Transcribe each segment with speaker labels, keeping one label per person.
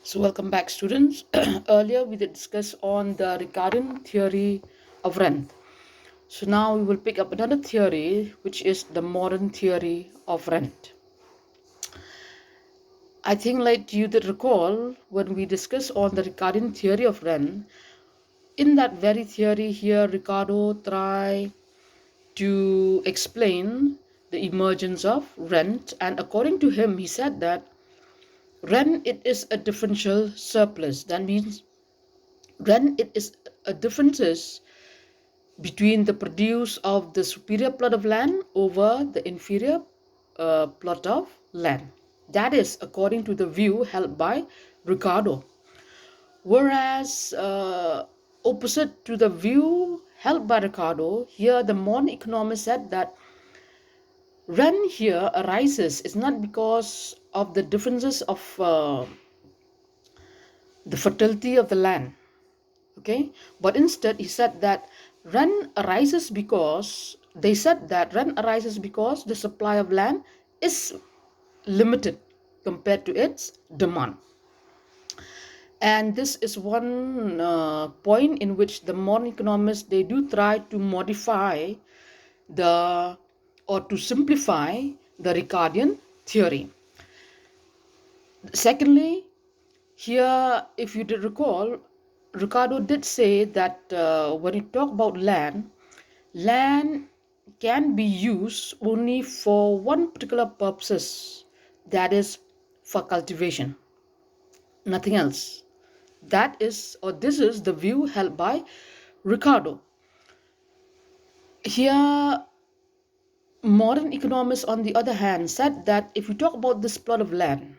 Speaker 1: So welcome back, students. Earlier we did discuss on the Ricardian theory of rent. So now we will pick up another theory, which is the modern theory of rent. I think, like you did recall, when we discussed on the Ricardian theory of rent, in that very theory here, Ricardo tried to explain the emergence of rent, and according to him, he said that rent it is a differential surplus. That means rent it is a differences between the produce of the superior plot of land over the inferior plot of land. That is according to the view held by Ricardo. Whereas, opposite to the view held by Ricardo, here the modern economist said that rent here arises is not because of the differences of the fertility of the land, okay, but instead he said that rent arises because the supply of land is limited compared to its demand. And this is one point in which the modern economists they do try to modify the or to simplify the Ricardian theory. Secondly, here, if you did recall, Ricardo did say that when you talk about land can be used only for one particular purposes, that is for cultivation, nothing else. That is, or this is the view held by Ricardo. Here, modern economists, on the other hand, said that if you talk about this plot of land,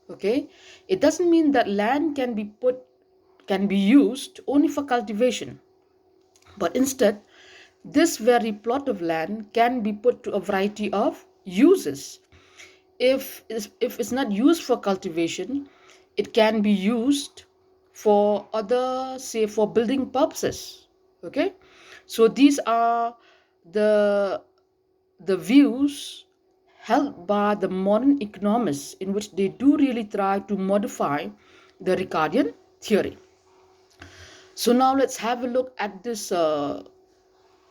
Speaker 1: okay, it doesn't mean that land can be used only for cultivation, but instead this very plot of land can be put to a variety of uses. If it's not used for cultivation, it can be used for other, say, for building purposes. Okay, so these are the the views held by the modern economists, in which they do really try to modify the Ricardian theory. So now let's have a look at this the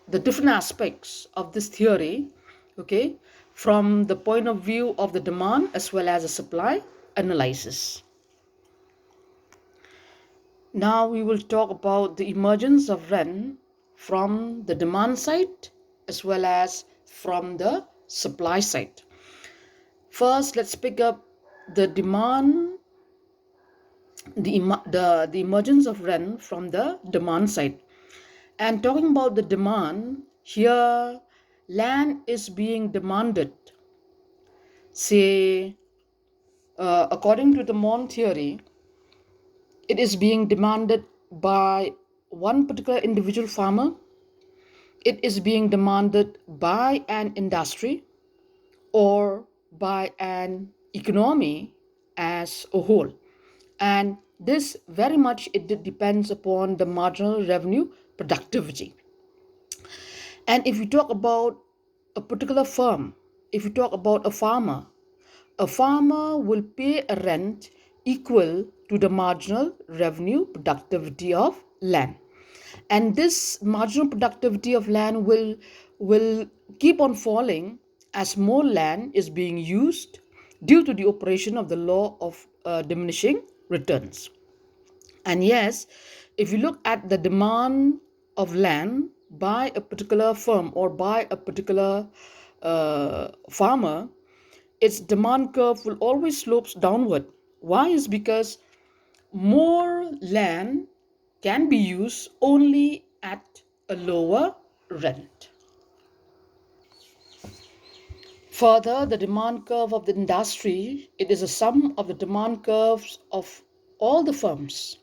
Speaker 1: different aspects of this theory, okay, from the point of view of the demand as well as the supply analysis. Now we will talk about the emergence of rent from the demand side as well as from the supply side. First, let's pick up the demand, the emergence of rent from the demand side. And talking about the demand, here land is being demanded. Say, according to the Mon theory, it is being demanded by one particular individual farmer, it is being demanded by an industry, or by an economy as a whole. And this very much it depends upon the marginal revenue productivity. And if you talk about a particular firm, if you talk about a farmer will pay a rent equal to the marginal revenue productivity of land. And this marginal productivity of land will keep on falling as more land is being used due to the operation of the law of diminishing returns. And yes, if you look at the demand of land by a particular firm or by a particular farmer, its demand curve will always slopes downward. Why? Is because more land can be used only at a lower rent. Further, the demand curve of the industry, it is a sum of the demand curves of all the firms.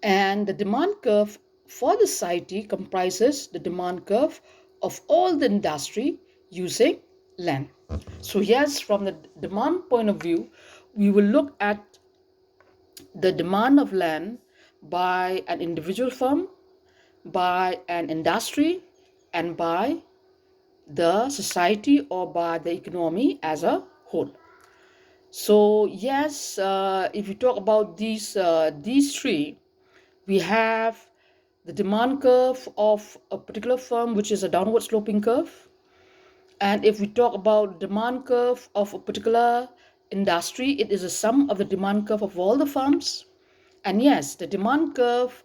Speaker 1: And the demand curve for the society comprises the demand curve of all the industry using land. So yes, from the demand point of view, we will look at the demand of land by an individual firm, by an industry, and by the society or by the economy as a whole. So yes, if you talk about these three, we have the demand curve of a particular firm, which is a downward sloping curve. And if we talk about demand curve of a particular industry, it is a sum of the demand curve of all the firms. And yes, the demand curve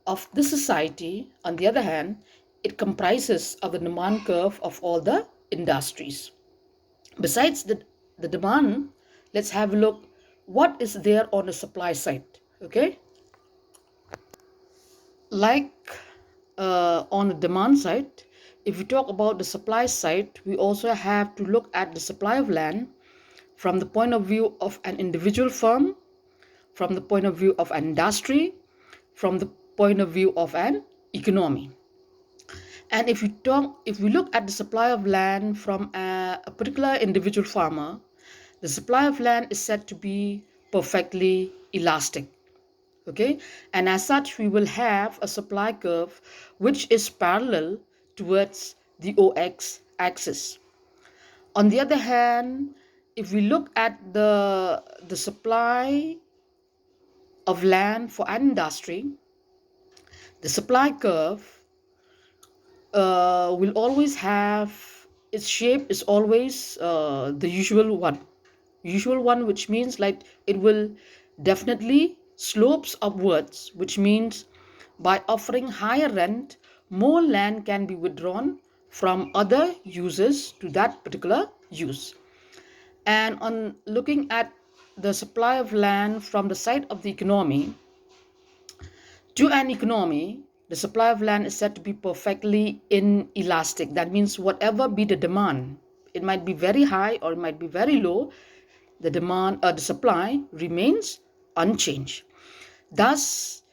Speaker 1: of the society, on the other hand, it comprises of the demand curve of all the industries. Besides the demand, let's have a look what is there on the supply side. Okay, like on the demand side, if we talk about the supply side, we also have to look at the supply of land from the point of view of an individual firm, from the point of view of an industry, from the point of view of an economy. And if we look at the supply of land from a particular individual farmer, the supply of land is said to be perfectly elastic. Okay, and as such, we will have a supply curve which is parallel towards the OX axis. On the other hand, if we look at the supply of land for an industry, the supply curve will always have its shape is always the usual one, which means like it will definitely slopes upwards, which means by offering higher rent, more land can be withdrawn from other users to that particular use. And on looking at the supply of land from the side of the economy, to an economy, the supply of land is said to be perfectly inelastic. That means whatever be the demand, it might be very high or it might be very low, the supply remains unchanged. Thus,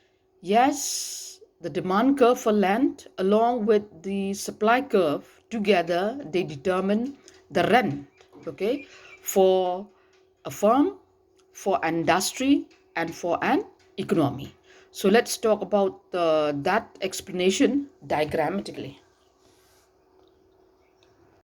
Speaker 1: yes, the demand curve for land along with the supply curve together, they determine the rent, okay, for a firm, for an industry, and for an economy. So let's talk about that explanation diagrammatically.